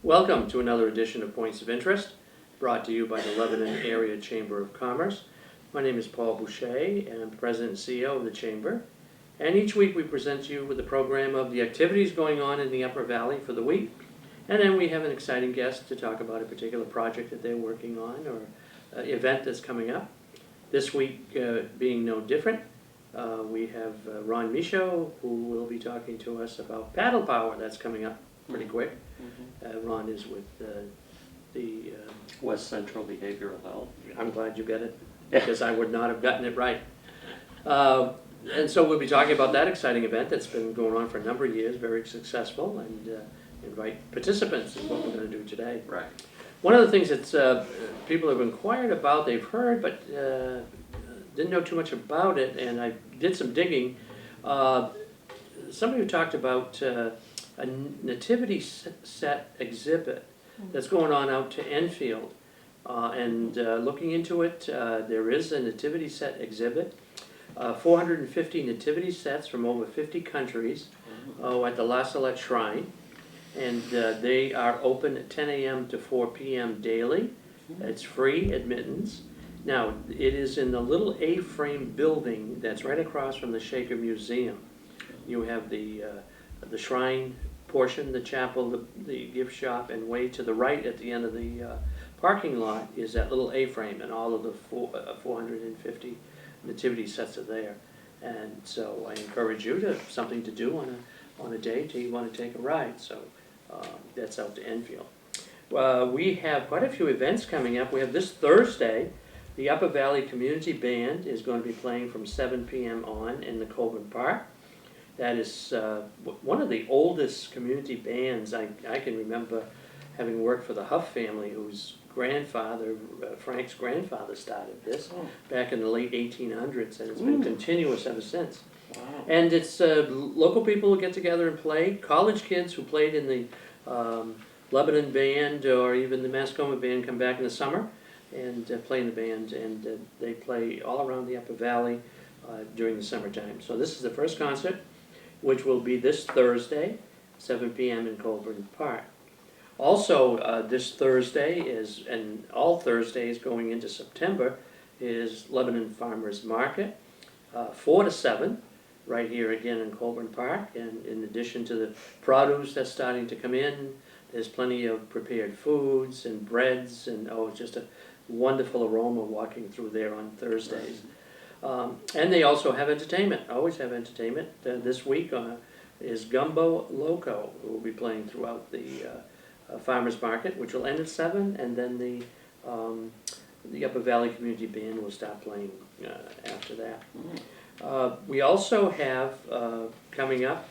Welcome to another edition of Points of Interest, brought to you by the Lebanon Area Chamber of Commerce. My name is Paul Boucher, and I'm the President and CEO of the Chamber. And each week we present you with a program of the activities going on in the Upper Valley for the week. And then we have an exciting guest to talk about a particular project that they're working on or event that's coming up. This week being no different, we have Ron Michaud, who will be talking to us about paddle power that's coming up pretty quick. Ron is with the West Central Behavioral Health. I'm glad you got it, because I would not have gotten it right. And so we'll be talking about that exciting event that's been going on for a number of years, very successful, and invite participants is what we're going to do today. Right. One of the things that people have inquired about, they've heard, but didn't know too much about it, and I did some digging. Somebody who talked about a nativity set exhibit that's going on out to Enfield. And looking into it, there is a nativity set exhibit, 450 nativity sets from over 50 countries at the La Salette Shrine. And they are open at 10 a.m. to 4 p.m. daily. It's free admittance. Now, it is in the little A-frame building that's right across from the Shaker Museum. You have the shrine portion, the chapel, the gift shop, and way to the right at the end of the parking lot is that little A-frame, and all of the 450 nativity sets are there. And so I encourage you to something to do on a day till you want to take a ride. So that's out to Enfield. We have quite a few events coming up. We have this Thursday, the Upper Valley Community Band is going to be playing from 7 p.m. on in the Colburn Park. That is one of the oldest community bands. I can remember having worked for the Huff family, whose grandfather, Frank's grandfather, started this back in the late 1800s, and it's been continuous ever since. Wow. And it's local people who get together and play. College kids who played in the Lebanon band or even the Mascoma band come back in the summer and play in the band, and they play all around the Upper Valley during the summertime. So this is the first concert, which will be this Thursday, 7 p.m. in Colburn Park. Also, this Thursday is, and all Thursdays going into September, is Lebanon Farmers Market, 4 to 7, right here again in Colburn Park. And in addition to the produce that's starting to come in, there's plenty of prepared foods and breads, and just a wonderful aroma walking through there on Thursdays. And they also have entertainment, always have entertainment. This week is Gumbo Loco, who will be playing throughout the Farmers Market, which will end at 7, and then the Upper Valley Community Band will start playing after that. We also have coming up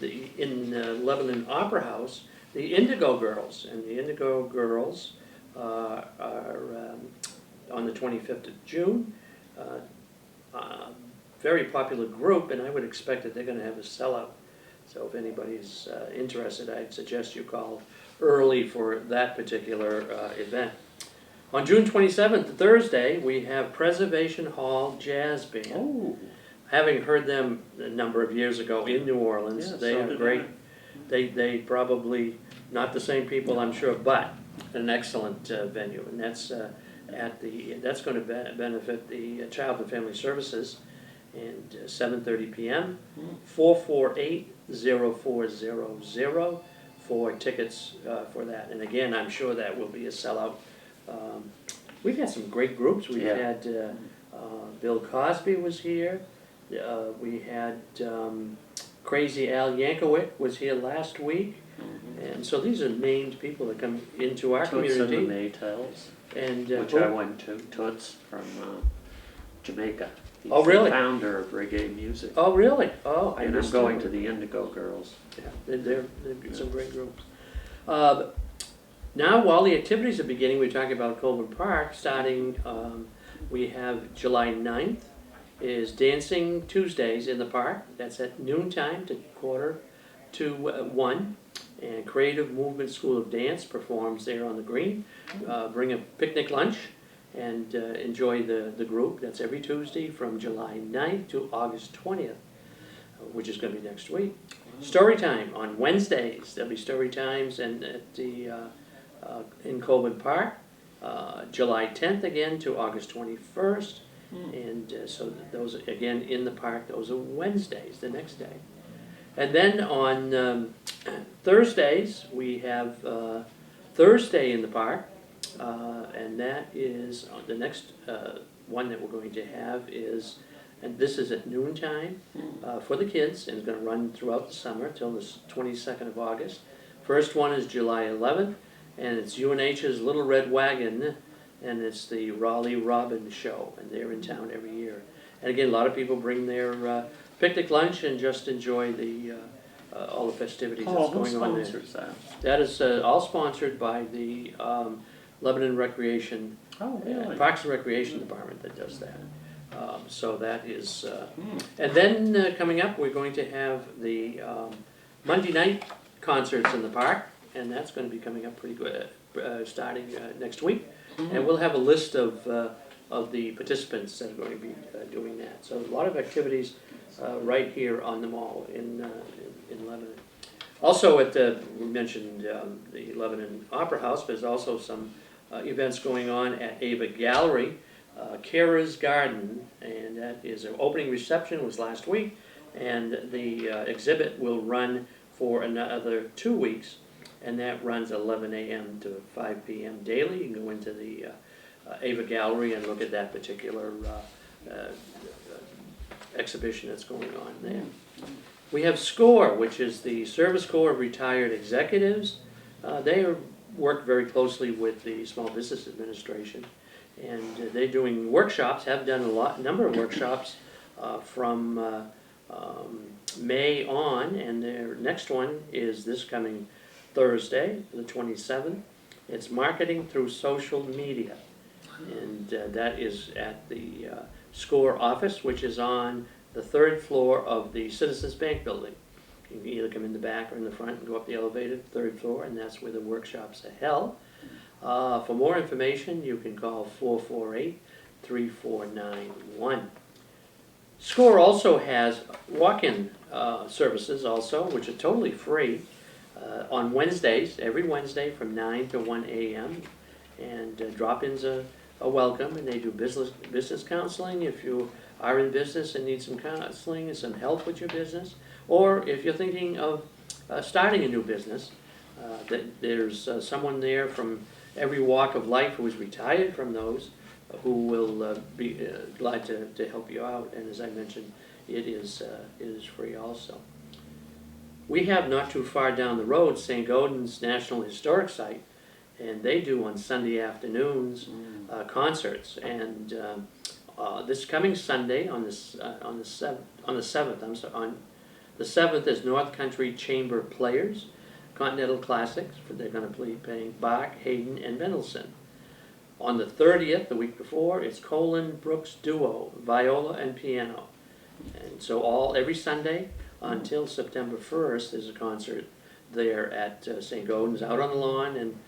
in Lebanon Opera House, the Indigo Girls, and the Indigo Girls are on the 25th of June. Very popular group, and I would expect that they're going to have a sellout. So if anybody's interested, I'd suggest you call early for that particular event. On June 27th, Thursday, we have Preservation Hall Jazz Band. Oh. Having heard them a number of years ago in New Orleans, they are great. They probably, not the same people, I'm sure, but an excellent venue, and that's that's going to benefit the Child and Family Services, and 7:30 p.m. 448-0400 for tickets for that. And again, I'm sure that will be a sellout. We've had some great groups. We've had Bill Cosby was here. We had Crazy Al Yankovic was here last week. And so these are named people that come into our community. Toots and the Maytals, and which I went to. Toots from Jamaica. He's really? the founder of reggae music. Oh, really? Oh, and I'm going to the Indigo Girls. Yeah, they're some great groups. Now, while the activities are beginning, we're talking about Colburn Park. Starting, we have July 9th is Dancing Tuesdays in the park. That's at noontime to 1:45. And Creative Movement School of Dance performs there on the green. Bring a picnic lunch and enjoy the group. That's every Tuesday from July 9th to August 20th, which is going to be next week. Story time on Wednesdays. There'll be story times and at the in Colburn Park, July 10th again to August 21st, and so those again in the park. Those are Wednesdays, the next day, and then on Thursdays we have Thursday in the park, and that is the next one that we're going to have is. And this is at noontime for the kids, and it's going to run throughout the summer till the 22nd of August. First one is July 11th, and it's UNH's Little Red Wagon, and it's the Raleigh Robin Show, and they're in town every year. And again, a lot of people bring their picnic lunch and just enjoy the all the festivities that's going on there. Sponsors that? That is all sponsored by the Lebanon Recreation, Oh, really? Parks and Recreation Department that does that. So that is, and then coming up, we're going to have the Monday night concerts in the park, and that's going to be coming up pretty good, starting next week. And we'll have a list of the participants that are going to be doing that. So a lot of activities right here on the mall in Lebanon. Also, we mentioned the Lebanon Opera House. There's also some events going on at Ava Gallery. Kara's Garden, and that is an opening reception was last week, and the exhibit will run for another 2 weeks, and that runs 11 a.m. to 5 p.m. daily. You can go into the Ava Gallery and look at that particular exhibition that's going on there. We have SCORE, which is the Service Corps of Retired Executives. They work very closely with the Small Business Administration. And they're doing workshops, have done a number of workshops from May on, and their next one is this coming Thursday, the 27th. It's marketing through social media, and that is at the SCORE office, which is on the 3rd floor of the Citizens Bank building. You can either come in the back or in the front and go up the elevator, 3rd floor, and that's where the workshops are held. For more information, you can call 448-3491. SCORE also has walk-in services also, which are totally free, on Wednesdays, every Wednesday from 9 to 1 a.m. And drop-ins are welcome, and they do business counseling if you are in business and need some counseling and some help with your business, or if you're thinking of starting a new business, there's someone there from every walk of life who is retired from those who will be glad to help you out. And as I mentioned, it is free also. We have not too far down the road St. Gaudens National Historic Site, and they do on Sunday afternoons concerts. And this coming Sunday on the 7th is North Country Chamber Players. Continental Classics, they're going to be playing Bach, Haydn, and Mendelssohn. On the 30th, the week before, it's Colin Brooks Duo, viola and piano. And so every Sunday until September 1st, there's a concert there at St. Gaudens out on the lawn, and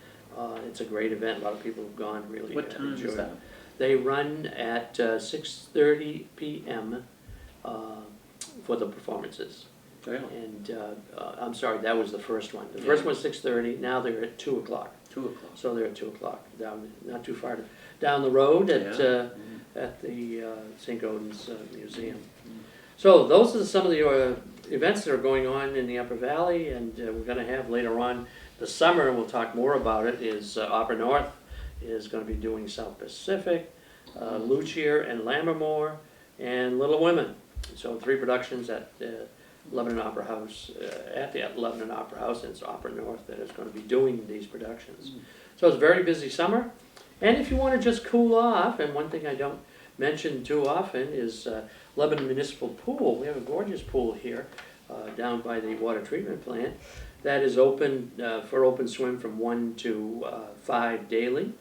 it's a great event. A lot of people have gone, really What time enjoy is that? it. They run at 6:30 p.m. For the performances. Really? And I'm sorry, that was the first one. The first one was 6:30. Now they're at 2 o'clock. 2 o'clock. So they're at 2 o'clock, not too far down the road at the St. Gaudens Museum. So those are some of the events that are going on in the Upper Valley, and we're going to have later on the summer, and we'll talk more about it, is Opera North is going to be doing South Pacific, Lucier and Lammermoor, and Little Women. So 3 productions at Lebanon Opera House, at the Lebanon Opera House, and it's Opera North that is going to be doing these productions. So it's a very busy summer, and if you want to just cool off, and one thing I don't mention too often is Lebanon Municipal Pool. We have a gorgeous pool here down by the water treatment plant that is open for open swim from 1 to 5 daily,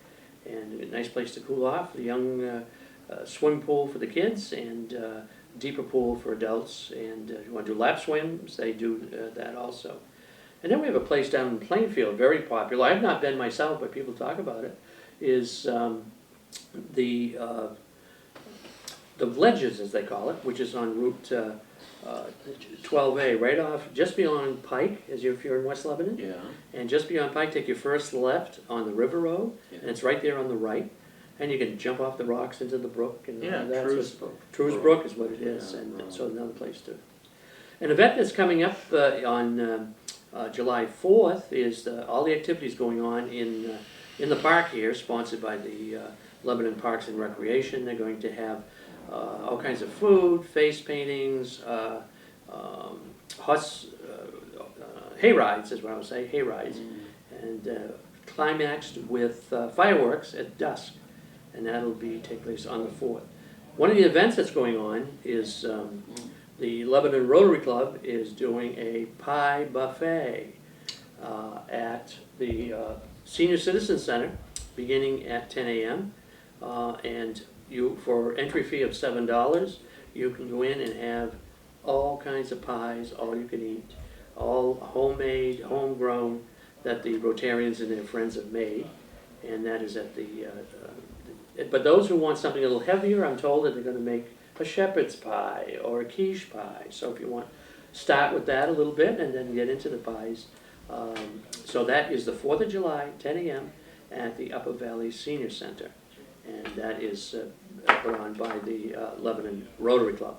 and a nice place to cool off. The young swim pool for the kids, and deeper pool for adults, and if you want to do lap swims, they do that also. And then we have a place down in Plainfield, very popular. I have not been myself, but people talk about it, is the Ledges, as they call it, which is on Route 12A, right off, just beyond Pike, if you're in West Lebanon. Yeah, And just beyond Pike, take your first left on the River Road, yeah. and it's right there on the right. And you can jump off the rocks into the brook and Yeah, that's Truesbrook. Trues Brook is what it is, Yeah, and right. so another place too. An event that's coming up on July 4th is all the activities going on in the park here, sponsored by the Lebanon Parks and Recreation. They're going to have all kinds of food, face paintings, hay rides is what I would say, hay rides, and climaxed with fireworks at dusk, and that'll take place on the 4th. One of the events that's going on is the Lebanon Rotary Club is doing a pie buffet at the Senior Citizen Center beginning at 10 a.m. And for entry fee of $7, you can go in and have all kinds of pies, all you can eat, all homemade, homegrown, that the Rotarians and their friends have made. And that is at the, but those who want something a little heavier, I'm told that they're going to make a shepherd's pie or a quiche pie. So if you want, start with that a little bit and then get into the pies. So that is the 4th of July, 10 a.m. at the Upper Valley Senior Center. And that is put on by the Lebanon Rotary Club.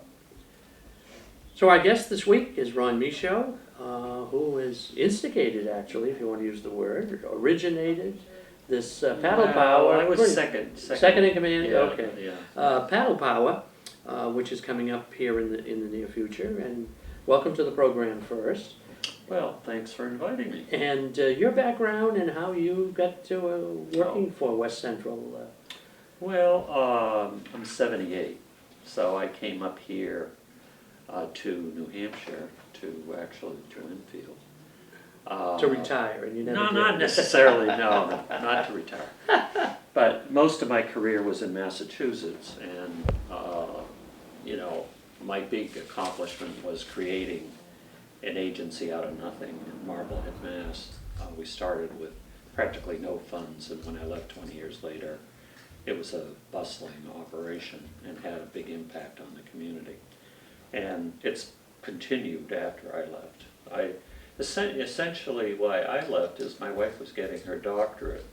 So our guest this week is Ron Michaud, who has instigated, actually, if you want to use the word, originated this paddle power. I was second. Second in command? Yeah, Okay. yeah. Paddle power, which is coming up here in the near future. And welcome to the program first. Well, thanks for inviting me. And your background and how you got to working for West Central. Well, I'm 78, so I came up here to New Hampshire to Enfield. To retire, and you never No, did. not necessarily, no, not to retire. But most of my career was in Massachusetts, and, my big accomplishment was creating an agency out of nothing in Marblehead, Mass. We started with practically no funds, and when I left 20 years later, it was a bustling operation and had a big impact on the community. And it's continued after I left. Essentially why I left is my wife was getting her doctorate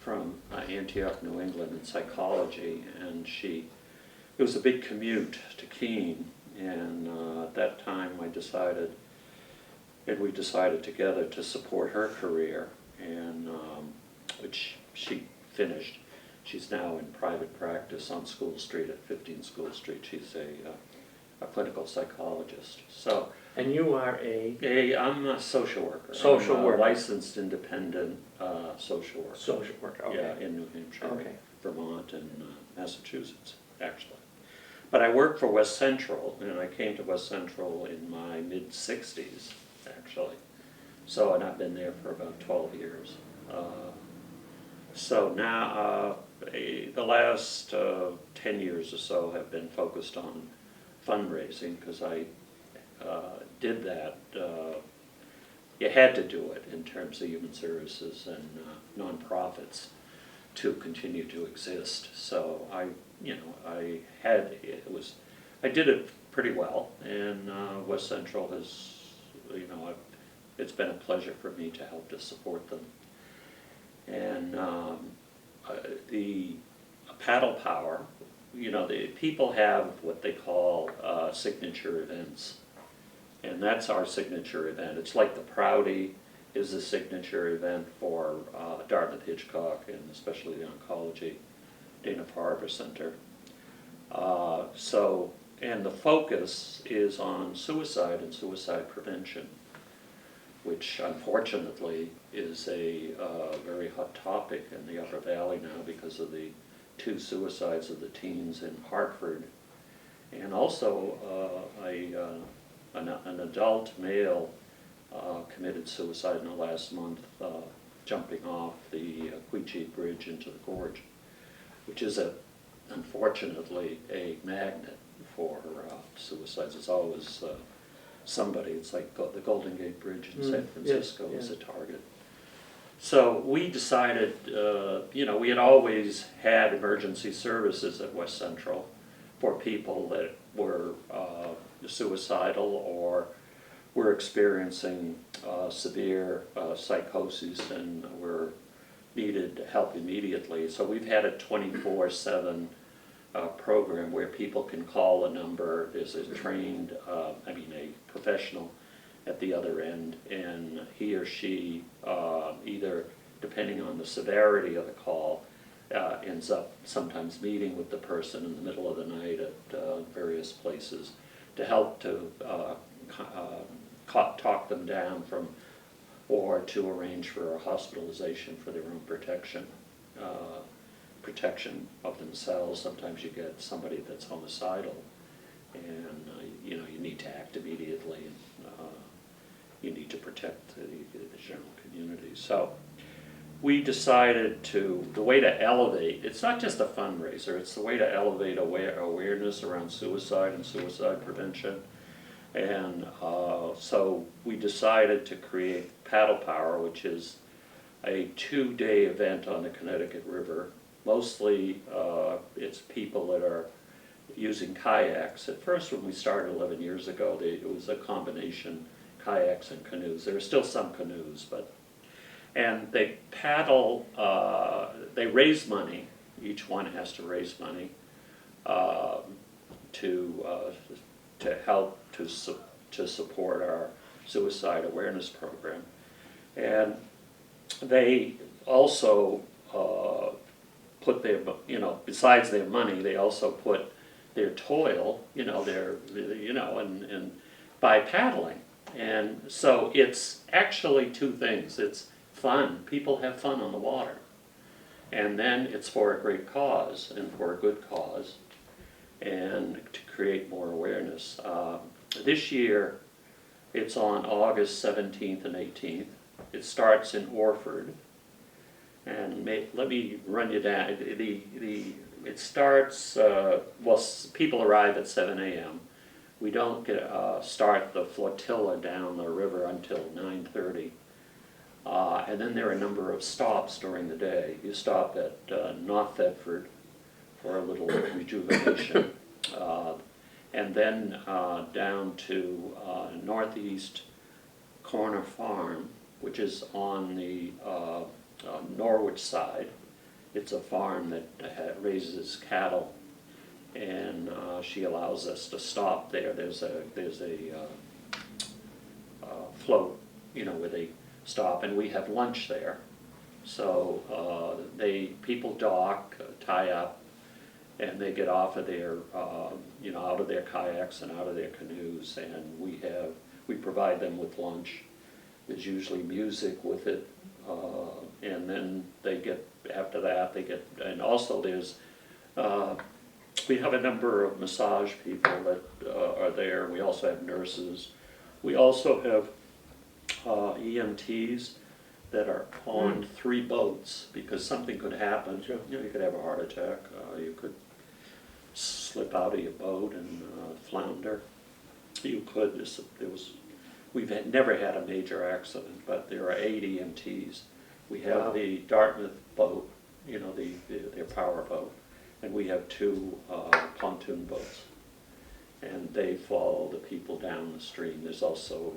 from Antioch, New England in psychology, and it was a big commute to Keene, and at that time we decided together to support her career, and which she finished. She's now in private practice on School Street at 15 School Street. She's a clinical psychologist. So. And you are I'm a social worker. Social I'm a worker. licensed independent social worker. social worker, okay. Yeah, in New Hampshire, Okay. Vermont, and Massachusetts, actually. But I worked for West Central, and I came to West Central in my mid-60s, actually. So, and I've been there for about 12 years. So now, the last 10 years or so have been focused on fundraising, because I did that. You had to do it in terms of human services and nonprofits to continue to exist. So I did it pretty well, and West Central has, it's been a pleasure for me to help to support them. And the paddle power, the people have what they call signature events, and that's our signature event. It's like the Proudy is the signature event for Dartmouth Hitchcock, and especially the oncology Dana-Farber Center. And the focus is on suicide and suicide prevention, which unfortunately is a very hot topic in the Upper Valley now because of the 2 suicides of the teens in Hartford, and also an adult male committed suicide in the last month, jumping off the Quechee Bridge into the gorge, which is unfortunately a magnet for suicides. It's always somebody. It's like the Golden Gate Bridge in San Francisco is a target. So we decided, we had always had emergency services at West Central for people that were suicidal or we're experiencing severe psychosis and we're needed help immediately. So we've had a 24/7 program where people can call a number. There's a trained, a professional at the other end, and he or she, either depending on the severity of the call, ends up sometimes meeting with the person in the middle of the night at various places to help to talk them down from, or to arrange for a hospitalization for their own protection of themselves. Sometimes you get somebody that's homicidal, and you need to act immediately, and you need to protect the general community. So we decided the way to elevate, it's not just a fundraiser, it's the way to elevate awareness around suicide and suicide prevention. And so we decided to create Paddle Power, which is a 2-day event on the Connecticut River. Mostly it's people that are using kayaks. At first, when we started 11 years ago, it was a combination, kayaks and canoes. There are still some canoes, and they paddle, they raise money. Each one has to raise money to help to support our suicide awareness program. And they also put their, besides their money, they also put their toil, and by paddling. And so it's actually two things. It's fun. People have fun on the water. And then it's for a great cause and for a good cause, and to create more awareness. This year, it's on August 17th and 18th. It starts in Orford. And let me run you down. It starts, people arrive at 7 a.m. We don't start the flotilla down the river until 9:30. And then there are a number of stops during the day. You stop at North Thetford for a little rejuvenation. And then down to Northeast Corner Farm, which is on the Norwich side. It's a farm that raises cattle, and she allows us to stop there. There's a float, where they stop, and we have lunch there. So people dock, tie up, and they get off of their, out of their kayaks and out of their canoes, and we provide them with lunch. There's usually music with it, and then after that, and also we have a number of massage people that are there. We also have nurses. We also have EMTs that are on 3 boats, because something could happen. Sure. You could have a heart attack. You could slip out of your boat and flounder. You could. We've never had a major accident, but there are 8 EMTs. We have Wow. the Dartmouth boat, their power boat, and we have 2 pontoon boats, and they follow the people down the stream. There's also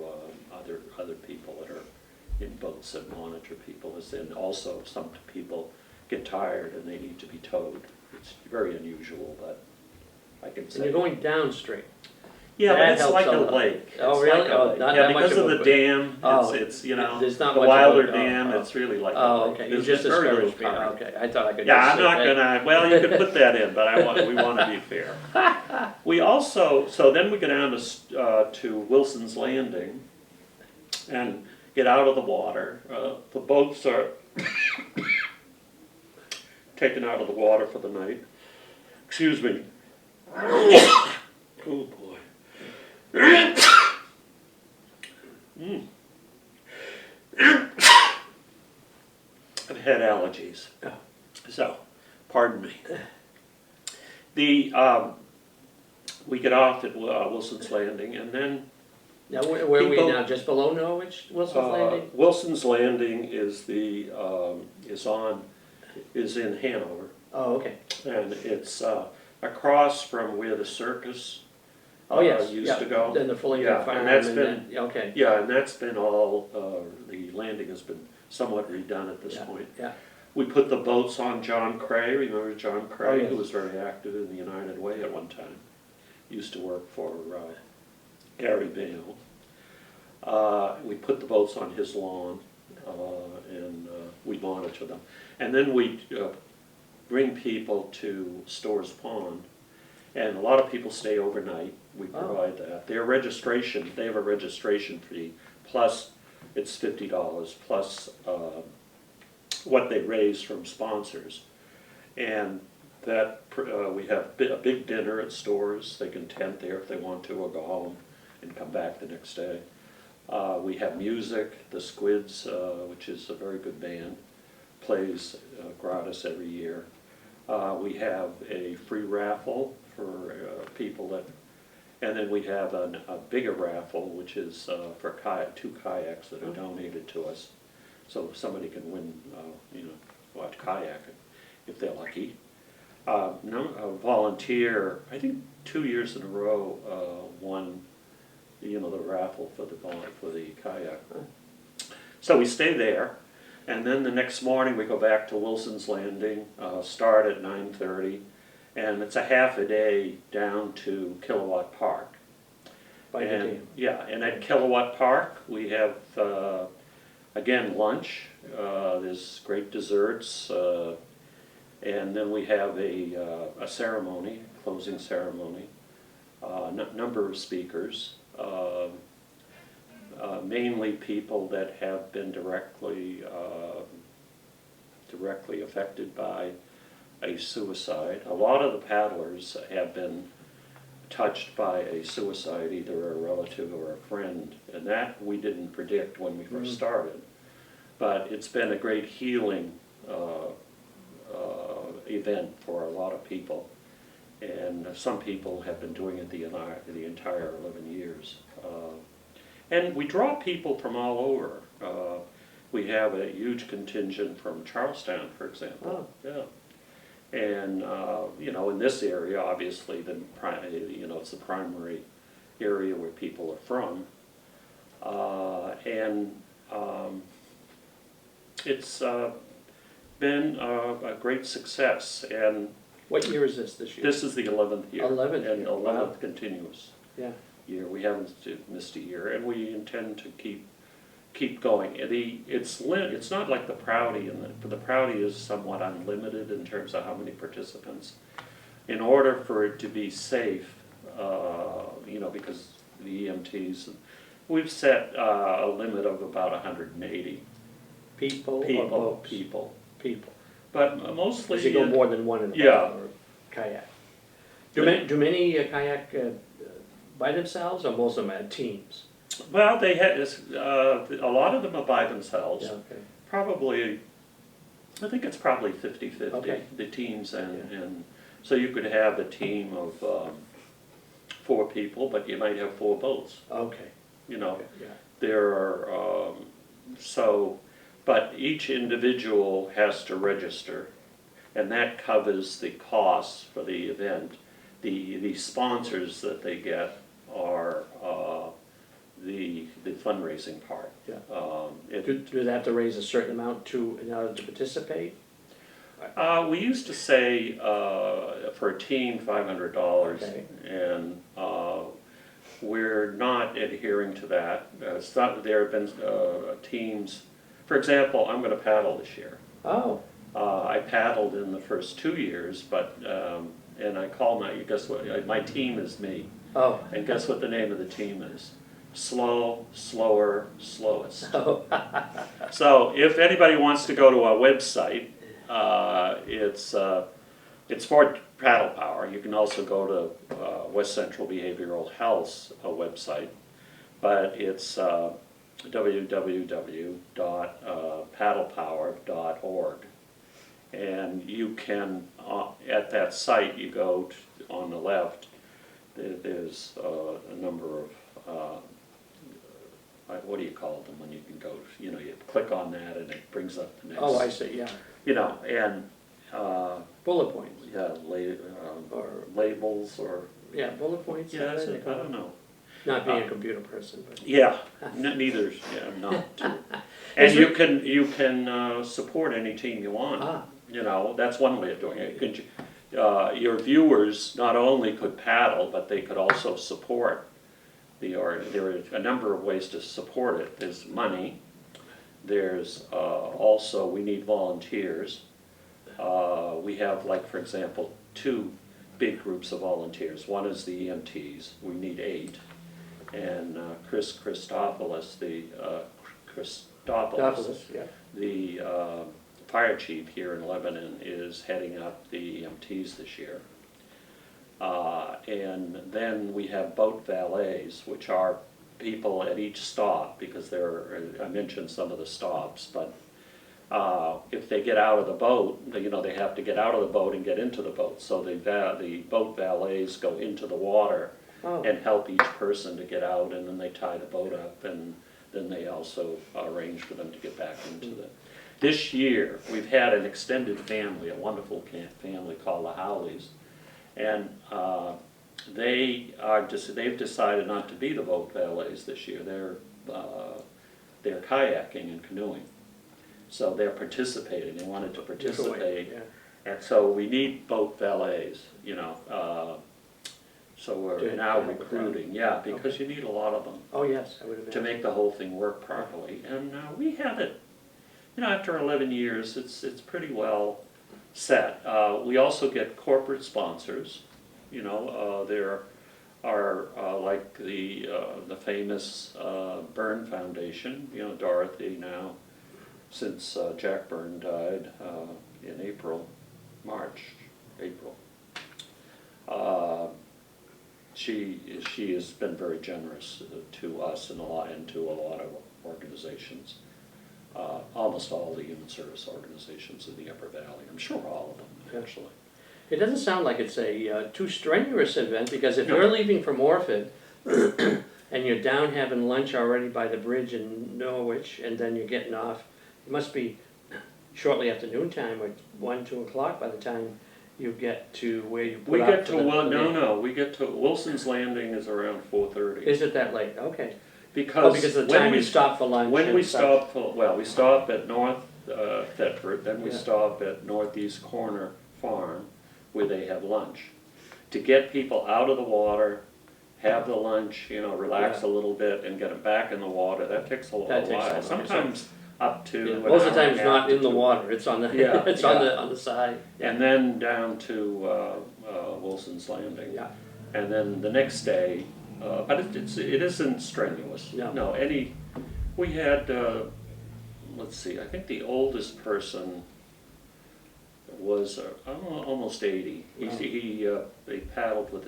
other people that are in boats that monitor people, and also some people get tired and they need to be towed. It's very unusual, but I can say. And you're going downstream. Yeah, That but it's helps like a a lot. lake. Oh, It's really? like a Oh, lake. not Yeah, that much because of of a the boat. dam, Oh, it's there's not the much Wilder of a- Dam, oh. it's really like a Oh, lake. okay, you There's just very little discouraged me. current. Okay, I thought I could Yeah, just I'm say not that. gonna, well, you could put that in, but we want to be fair. We also, so then we go down to Wilson's Landing and get out of the water. The boats are taken out of the water for the night. Excuse me. Oh, boy. I've had allergies, so pardon me. We get off at Wilson's Landing, and then Now, where are we People- now? Just below Norwich, Wilson's Landing? Wilson's Landing is in Hanover, Oh, okay. and it's across from where the circus Oh, yes, used yeah. to go. Then the Fullington Yeah, Farm and that's and been- then, okay, Yeah, and that's been all, the landing has been somewhat redone at this Yeah. point. yeah. We put the boats on John Cray, remember John Cray, yes. who was very active in the United Way at one time. Used to work for Gary Bale. We put the boats on his lawn, and we monitor them. And then we bring people to Storrs Pond, and a lot of people stay overnight. We Oh. provide that. Their registration, they have a registration fee, plus it's $50, plus what they raise from sponsors. And that, we have a big dinner at Storrs. They can tent there if they want to, or go home and come back the next day. We have music. The Squids, which is a very good band, plays gratis every year. We have a free raffle for people that, and then we have a bigger raffle, which is for two kayaks that are donated to us. So somebody can win, watch kayaking if they're lucky. A volunteer, I think 2 years in a row, won, the raffle for the kayak. So we stay there, and then the next morning we go back to Wilson's Landing, start at 9:30, and it's a half a day down to Kilowatt Park. By the And, dam. yeah, and at Kilowatt Park, we have, again, lunch. There's great desserts, and then we have a ceremony, closing ceremony, number of speakers, mainly people that have been directly affected by a suicide. A lot of the paddlers have been touched by a suicide, either a relative or a friend, and that we didn't predict when we first started. But it's been a great healing event for a lot of people, and some people have been doing it the entire 11 years. And we draw people from all over. We have a huge contingent from Charlestown, for example. Yeah. And, in this area, obviously, it's the primary area where people are from. It's been a great success. And What year is this year? this is the 11th year. 11th And year, 11th wow. continuous Yeah, year. We haven't missed a year, and we intend to keep going. It's not like the Prouty, but the Prouty is somewhat unlimited in terms of how many participants. In order for it to be safe, because the EMTs, we've set a limit of about 180 people or boats? people. But mostly, Does it go more than one in a Yeah. boat or kayak? Do many kayak by themselves, or most of them are teams? well, they had a lot of them are by themselves. Yeah, okay. Probably, I think it's probably 50-50, Okay. the teams, and, Yeah. and so you could have a team of 4 people, but you might have 4 boats, Okay, Yeah. yeah. But each individual has to register, and that covers the costs for the event. The sponsors that they get are the fundraising part. Yeah. It- Do they have to raise a certain amount in order to participate? We used to say for a team $500, Okay. and we're not adhering to that. It's not. There have been teams. For example, I'm going to paddle this year. Oh, I paddled in the first 2 years, but and I call guess what? My team is me, oh, and guess what the name of the team is? Slow, slower, slowest. oh, So if anybody wants to go to our website, it's for Paddle Power. You can also go to West Central Behavioral Health's website, but it's www.paddlepower.org. And you can, at that site, you go on the left, there's a number of, what do you call them when you can go, you click on that and it brings up the next. oh, I see, yeah. And, Bullet points, yeah, or, labels or yeah, bullet points. Yeah, that's they it, call I don't know. Not being a computer person, but. Yeah, neither, yeah, I'm not too. Is And you can support any team you want. Ah, You know, that's one way of doing it. Your viewers not only could paddle, but they could also support the art. There are a number of ways to support it. There's money. There's also, we need volunteers. We have, like, for example, two big groups of volunteers. One is the EMTs. We need 8. And Chris Christopoulos, yeah. the fire chief here in Lebanon, is heading up the EMTs this year. And then we have boat valets, which are people at each stop, because I mentioned some of the stops, but if they get out of the boat, you know, they have to get out of the boat and get into the boat. So the boat valets go into the water and help each person to get out, and then they tie the boat up, and then they also arrange for them to get back into the. This year, we've had an extended family, a wonderful family called the Howleys, and they've decided not to be the boat valets this year. They're kayaking and canoeing, so they're participating. They wanted to participate, Yeah. and so we need boat valets, you know. So we're now recruiting, yeah, because you need a lot of them Oh, yes, I would have to make the whole thing work properly. And we have it, you know, after 11 years, it's pretty well set. We also get corporate sponsors, you know, there are like the famous Byrne Foundation, you know, Dorothy now, since Jack Byrne died in April. She has been very generous to us and to a lot of organizations. Almost all the human service organizations in the Upper Valley. I'm sure all of them, actually. It doesn't sound like it's a too strenuous event, because if No. you're leaving from Orford and you're down having lunch already by the bridge in Norwich, and then you're getting off, it must be shortly after noontime, or 1, 2 o'clock by the time you get to where you put We up get for to, the- we get to, Wilson's Landing is around 4:30. Is it that late? Okay. Because Because of the when time we you stop for lunch. When and we such. stop, we stop at North Thetford, then we Yeah. stop at Northeast Corner Farm, where they have lunch. To get people out of the water, have the lunch, you know, relax Yeah. a little bit, and get them back in the water, that takes a That takes a while. while, Sometimes up to Yeah, an most of the hour time and it's a half not to in the 2. water, it's on the, Yeah, it's yeah. on the side. And then down to Wilson's Landing. Yeah, And then the next day, but it isn't strenuous. No. We had, let's see, I think the oldest person was almost 80. Wow. He paddled with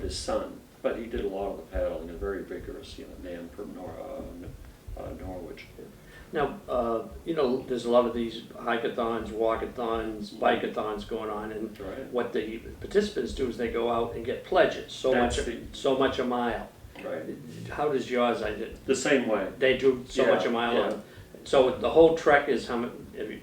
his son, but he did a lot of the paddling, a very vigorous, you know, man from Norwich. now, you know, there's a lot of these hike-a-thons, walk-a-thons, bike-a-thons going on, and Right. what the participants do is they go out and get pledges, That's so much a mile. Right. How does yours, The same way. they do so Yeah, much a mile? yeah. So the whole trek is how much,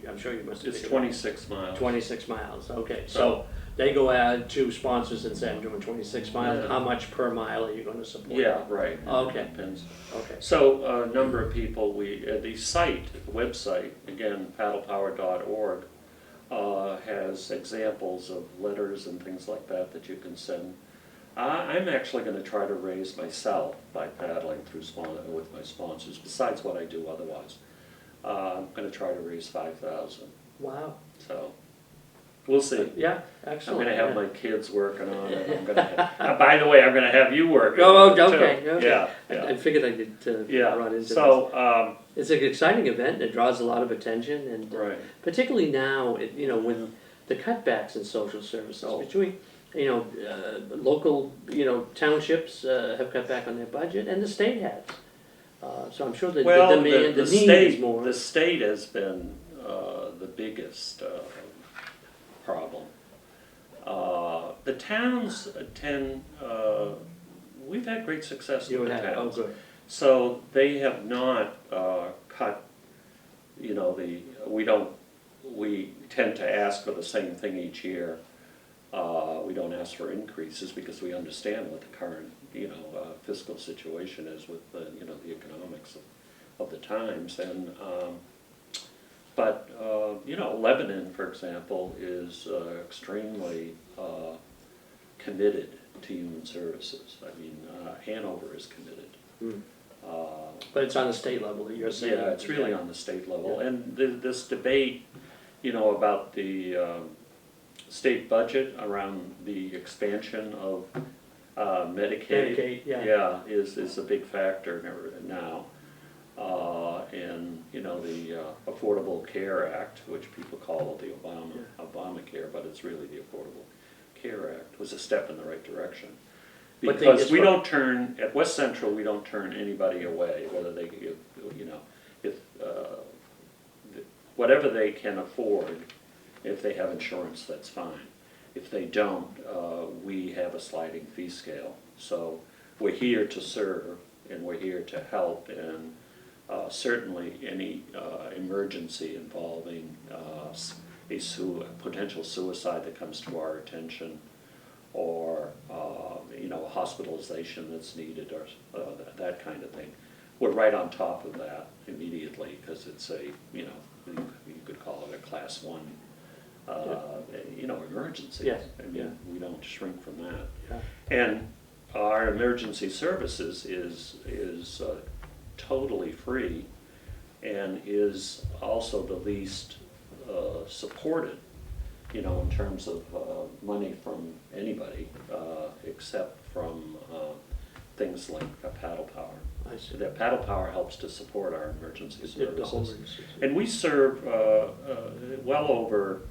I'm sure you must have. It's figured out. 26 miles. 26 miles, okay, so they go out to sponsors and say, I'm doing 26 miles, Yeah. how much per mile are you gonna support? Yeah, right. Okay. Depends. Okay, So a number of people, the site, the website, again, paddlepower.org, has examples of letters and things like that you can send. I'm actually going to try to raise myself by paddling with my sponsors, besides what I do otherwise. I'm going to try to raise 5,000. wow, So we'll see. yeah, I'm excellent. going to have yeah. my kids working on it. I'm going to by the way, I'm going to have you working Oh, on it, too. okay, okay. Yeah, I yeah. figured I could Yeah, run into this. so, It's an exciting event, it draws a lot of attention, and right. particularly now, you know, when the cutbacks in social services, Oh. between, you know, local, you know, townships have cut back on their budget, and the state has. So I'm sure the demand, the need is more. The state has been the biggest problem. The towns we've had great success You with the had, oh, towns. good. So they have not cut, you know, we tend to ask for the same thing each year. We don't ask for increases because we understand what the current, fiscal situation is with the, the economics of the times. And, Lebanon, for example, is extremely committed to human services. I mean, Hanover is committed. But it's on the state level that you're saying? Yeah, it's really on the state level. And this debate, about the state budget around the expansion of Medicaid. Medicaid, yeah. Yeah, is a big factor now. And, the Affordable Care Act, which people call the Obamacare, but it's really the Affordable Care Act, was a step in the right direction. But Because we don't turn, at West Central, we don't turn anybody away, whether they, if, whatever they can afford, if they have insurance, that's fine. If they don't, we have a sliding fee scale. So we're here to serve, and we're here to help, and certainly any emergency involving a potential suicide that comes to our attention, or a hospitalization that's needed, or that kind of thing. We're right on top of that immediately, because it's a, you could call it a class 1, emergency. Yes, I mean, yeah. we don't shrink from that. Yeah. And our emergency services is totally free, and is also the least supported, in terms of money from anybody, except from things like Paddle Power. I see. That Paddle Power helps to support our emergency The whole services. emergency. And we serve well over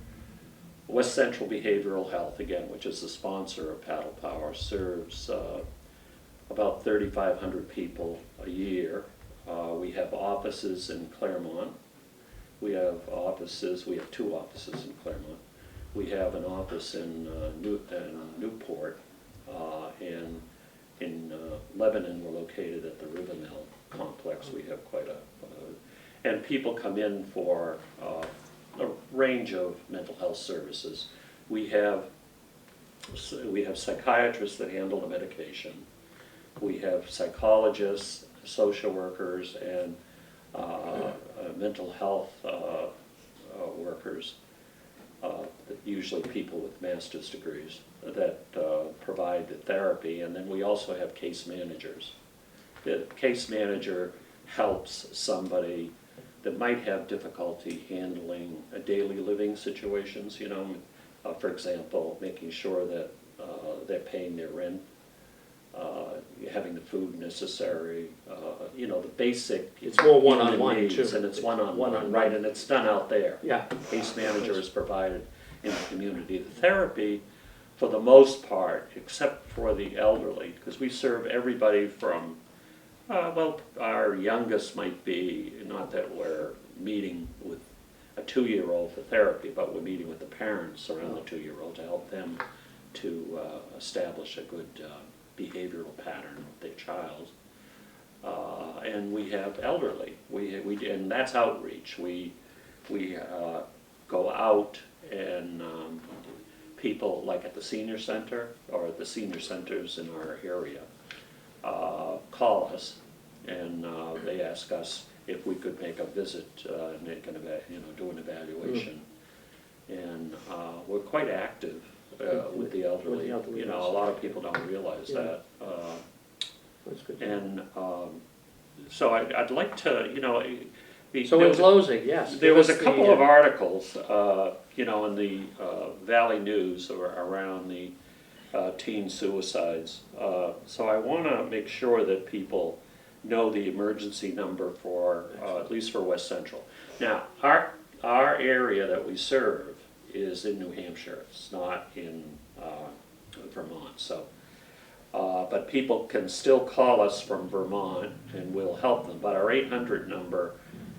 West Central Behavioral Health, again, which is the sponsor of Paddle Power, serves about 3,500 people a year. We have offices in Claremont. We have two offices in Claremont. We have an office in Newport, and in Lebanon, we're located at the Rivermill complex. We have quite and people come in for a range of mental health services. We have psychiatrists that handle the medication. We have psychologists, social workers, and mental health workers, usually people with master's degrees, that provide the therapy. And then we also have case managers. The case manager helps somebody that might have difficulty handling daily living situations, for example, making sure that they're paying their rent, having the food necessary, the basic. It's more one-on-one needs, too. and it's one-on-one, One-on-one. right, and it's done out there. Yeah. Case manager is provided in the community. The therapy, for the most part, except for the elderly, because we serve everybody from, our youngest might be, not that we're meeting with a 2-year-old for therapy, but we're meeting with the parents around the 2-year-old to help them to establish a good behavioral pattern with their child. And we have elderly. And that's outreach. We go out, and people like at the senior center or at the senior centers in our area call us, and they ask us if we could make a visit, and they can do an evaluation. And we're quite active with the elderly. A lot of people don't realize that. That's good. And so I'd like to, So in closing, yes. there give was us a the, couple of articles, in the Valley News around the teen suicides. So I want to make sure that people know the emergency number for, at least for West Central. Now, our area that we serve is in New Hampshire. It's not in Vermont. So, but people can still call us from Vermont, and we'll help them. But our 800 number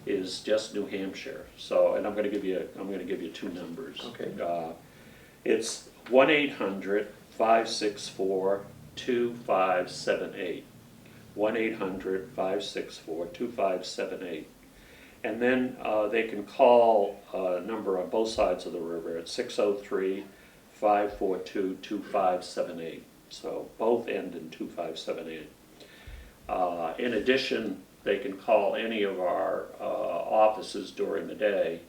is just New Hampshire. So, and I'm going to give you two numbers. Okay. It's 1-800-564-2578. 1-800-564-2578. And then they can call a number on both sides of the river at 542-2578. So both end in 2578. In addition, they can call any of our offices during the day,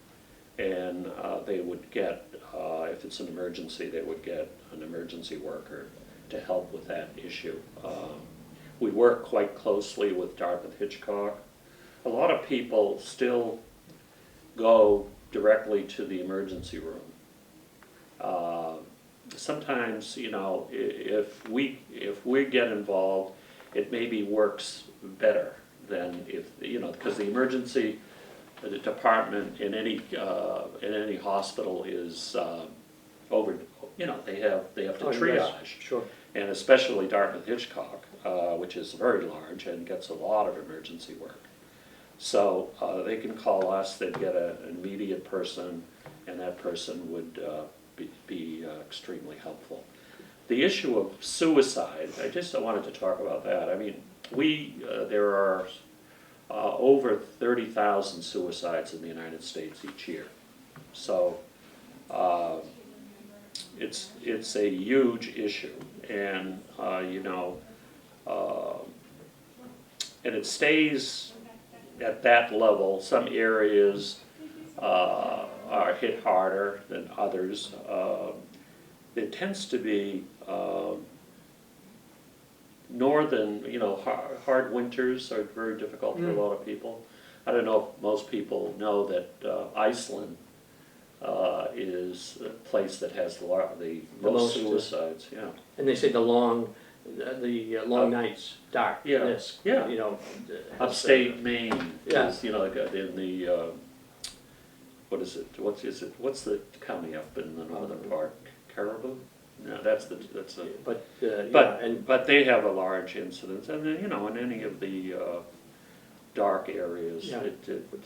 and they would get, if it's an emergency, they would get an emergency worker to help with that issue. We work quite closely with Dartmouth Hitchcock. A lot of people still go directly to the emergency room. Sometimes, you know, if we get involved, it maybe works better than if, you know, because the emergency department in any hospital is over, you know, they have to Oh, yes, triage. sure. And especially Dartmouth Hitchcock, which is very large and gets a lot of emergency work. So they can call us, they'd get an immediate person, and that person would be extremely helpful. The issue of suicide, I just wanted to talk about that. I mean, there are over 30,000 suicides in the United States each year. So it's a huge issue, and you know, and it stays at that level. Some areas are hit harder than others. It tends to be northern, you know, hard winters are very difficult for a lot of people. I don't know if most people know that Iceland is a place that has the most suicides. Yeah. And they say the long nights, darkness, yeah. you know. Upstate Maine Yeah. is, you know, in the what is it? What's the county up in the northern part? Caribou? No, that's the. But But they have a large incidence, and then, you know, in any of the dark areas, Yeah.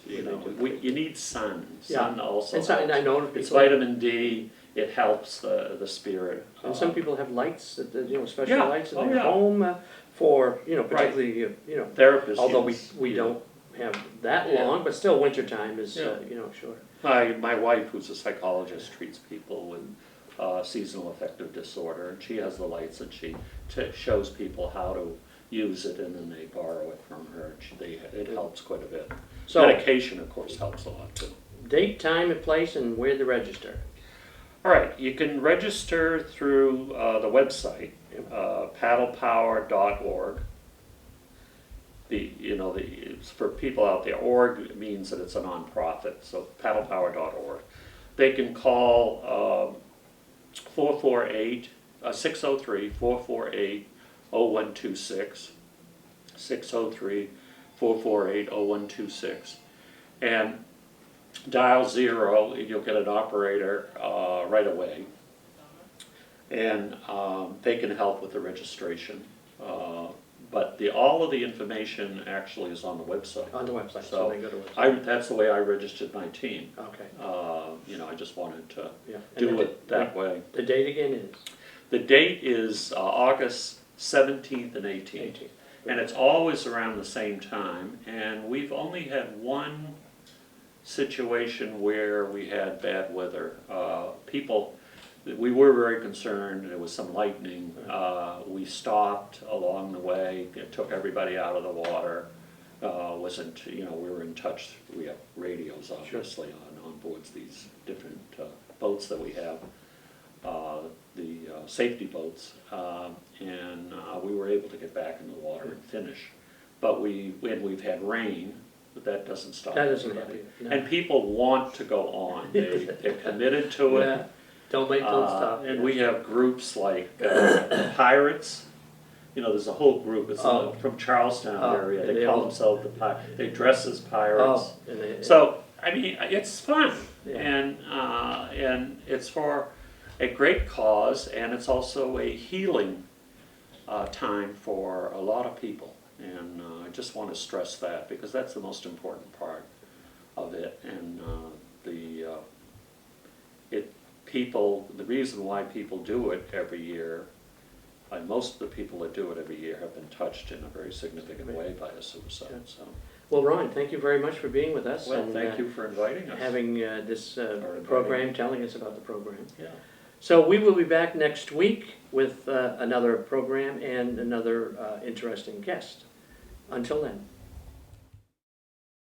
you know, you need sun. Yeah. Sun also. and I know It's people, vitamin D. It helps the spirit. and some people have lights, you know, special Yeah. lights in Oh, their yeah. home for, you know, particularly, you know, Therapists. although use, we don't have that Yeah. long, but still wintertime is, Yeah. you know, sure. My wife, who's a psychologist, treats people with seasonal affective disorder, and she has the lights, and she shows people how to use it, and then they borrow it from her. It helps quite a bit. So- Medication, of course, helps a lot too. Date, time, and place, and where to register. All right, you can register through the website, paddlepower.org. It's for people out there. Org means that it's a nonprofit, so paddlepower.org. They can call 603-448-0126, 603-448-0126, and dial 0, and you'll get an operator right away, and they can help with the registration. But all of the information actually is on the website. On the website, so So they go to the website. that's the way I registered my team. Okay, You know, I just wanted to yeah. do it that way. The date again is? The date is August 17th and 18th. 18th. And it's always around the same time. And we've only had one situation where we had bad weather. We were very concerned. There was some lightning. We stopped along the way. It took everybody out of the water. We were in touch. We have radios, obviously, on boards these different boats that we have, the safety boats, and we were able to get back in the water and finish. But we've had rain, but that doesn't stop That doesn't everybody. happen, no. And people want to go on. They're committed to it. Yeah. Don't stop. And we have groups like the Pirates. You know, there's a whole group. It's from Charlestown area. and They they call all- themselves the Pirates. They dress as pirates. And they, So I mean, it's fun, Yeah. and it's for a great cause, and it's also a healing time for a lot of people. And I just want to stress that because that's the most important part of it. And the reason why people do it every year, most of the people that do it every year have been touched in a very significant way by a suicide. Yeah. So, well, Ron, thank you very much for being with us. well, and thank you for inviting us. having this inviting program, telling us about the program. Yeah. So we will be back next week with another program and another interesting guest. Until then.